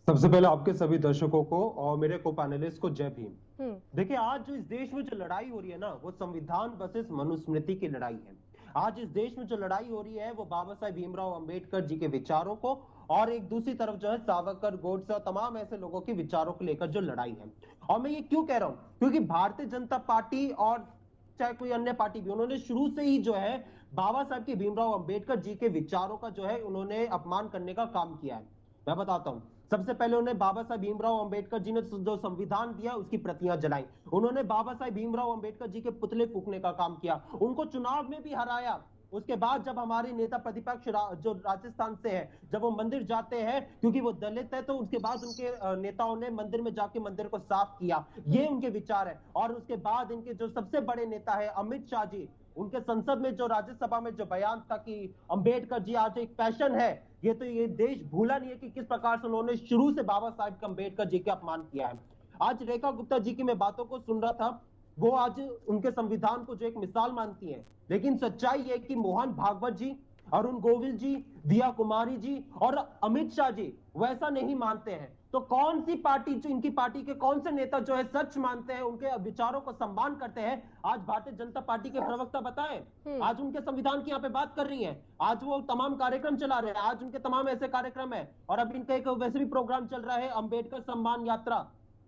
सबसे पहले आपके सभी दर्शकों को और मेरे को पैनलिस्ट को जय भीम। देखिए, आज जो इस देश में जो लड़ाई हो रही है ना, वो संविधान वर्सेस मनुस्मृति की लड़ाई है। आज इस देश में जो लड़ाई हो रही है वो बाबा साहेब भीमराव अंबेडकर जी के विचारों को और एक दूसरी तरफ जो है सावरकर, गोडसे और तमाम ऐसे लोगों के विचारों को लेकर जो लड़ाई है। और मैं ये क्यों कह रहा हूं, क्योंकि भारतीय जनता पार्टी और चाहे कोई अन्य पार्टी भी, उन्होंने शुरू से ही जो है बाबा साहेब के भीमराव अंबेडकर जी के विचारों का जो है उन्होंने अपमान करने का काम किया है। मैं बताता हूं। सबसे पहले उन्होंने बाबा साहेब भीमराव अंबेडकर जी ने जो संविधान दिया उसकी प्रतियां जलाई। उन्होंने बाबा साहेब भीमराव अंबेडकर जी के पुतले फूकने का काम किया, उनको चुनाव में भी हराया। उसके बाद जब हमारे नेता प्रतिपक्ष जो राजस्थान से है, जब वो मंदिर जाते हैं क्योंकि वो दलित है, तो उसके बाद उनके नेताओं ने मंदिर में जाके मंदिर को साफ किया। ये उनके विचार है। और उसके बाद इनके जो सबसे बड़े नेता है अमित शाह जी, उनके संसद में जो राज्यसभा में जो बयान था कि अंबेडकर जी आज एक पैशन है, ये देश भूला नहीं है कि किस प्रकार से उन्होंने शुरू से बाबा साहेब अंबेडकर जी का अपमान किया है। आज रेखा गुप्ता जी की मैं बातों को सुन रहा था, वो आज उनके संविधान को जो एक मिसाल मानती है, लेकिन सच्चाई है कि मोहन भागवत जी, अरुण गोविल जी, दिया कुमारी जी और अमित शाह जी वैसा नहीं मानते हैं। तो कौन सी पार्टी, जो इनकी पार्टी के कौन से नेता जो है सच मानते हैं, उनके विचारों को सम्मान करते हैं? आज भारतीय जनता पार्टी के प्रवक्ता बताएं, आज उनके संविधान की यहाँ पे बात कर रही हैं, आज वो तमाम कार्यक्रम चला रहे हैं, आज उनके तमाम ऐसे कार्यक्रम है। और अब इनका एक वैसे भी प्रोग्राम चल रहा है अंबेडकर सम्मान यात्रा।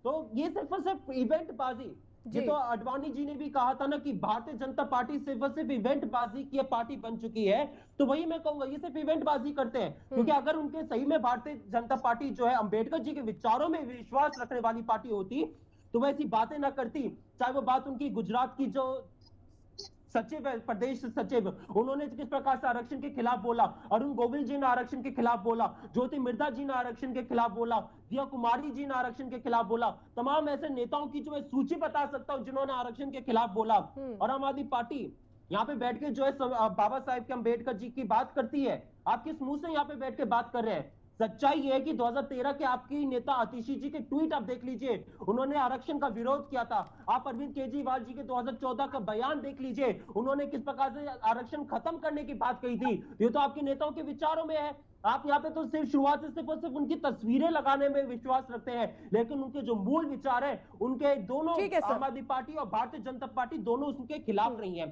तो ये सिर्फ और सिर्फ इवेंट बाजी। ये तो अडवाणी जी ने भी कहा था ना कि भारतीय जनता पार्टी सिर्फ और सिर्फ इवेंट बाजी की पार्टी बन चुकी है। तो वही मैं कहूंगा, ये सिर्फ इवेंट बाजी करते हैं, क्योंकि अगर उनके सही में भारतीय जनता पार्टी जो है अंबेडकर जी के विचारों में विश्वास रखने वाली पार्टी होती तो वह ऐसी बातें ना करती। चाहे वो बात उनकी गुजरात की जो सचिव है, प्रदेश सचिव, उन्होंने किस प्रकार से आरक्षण के खिलाफ बोला, अरुण गोविल जी ने आरक्षण के खिलाफ बोला, ज्योति मिर्धा जी ने आरक्षण के खिलाफ बोला, दिया कुमारी जी ने आरक्षण के खिलाफ बोला। तमाम ऐसे नेताओं की जो मैं सूची बता सकता हूं जिन्होंने आरक्षण के खिलाफ बोला। और आम आदमी पार्टी यहाँ पे बैठ के जो है बाबा साहेब के अंबेडकर जी की बात करती है। आप किस मुंह से यहाँ पे बैठ के बात कर रहे हैं? सच्चाई ये है कि 2013 के आपकी नेता आतिशी जी के ट्वीट आप देख लीजिए, उन्होंने आरक्षण का विरोध किया था। आप अरविंद केजरीवाल जी के 2014 का बयान देख लीजिए, उन्होंने किस प्रकार से आरक्षण खत्म करने की बात कही थी। ये तो आपके नेताओं के विचारों में है। आप यहाँ पे तो सिर्फ शुरुआत से सिर्फ और सिर्फ उनकी तस्वीरें लगाने में विश्वास रखते हैं, लेकिन उनके जो मूल विचार है, उनके दोनों, आम आदमी पार्टी और भारतीय जनता पार्टी दोनों उसके खिलाफ रही है।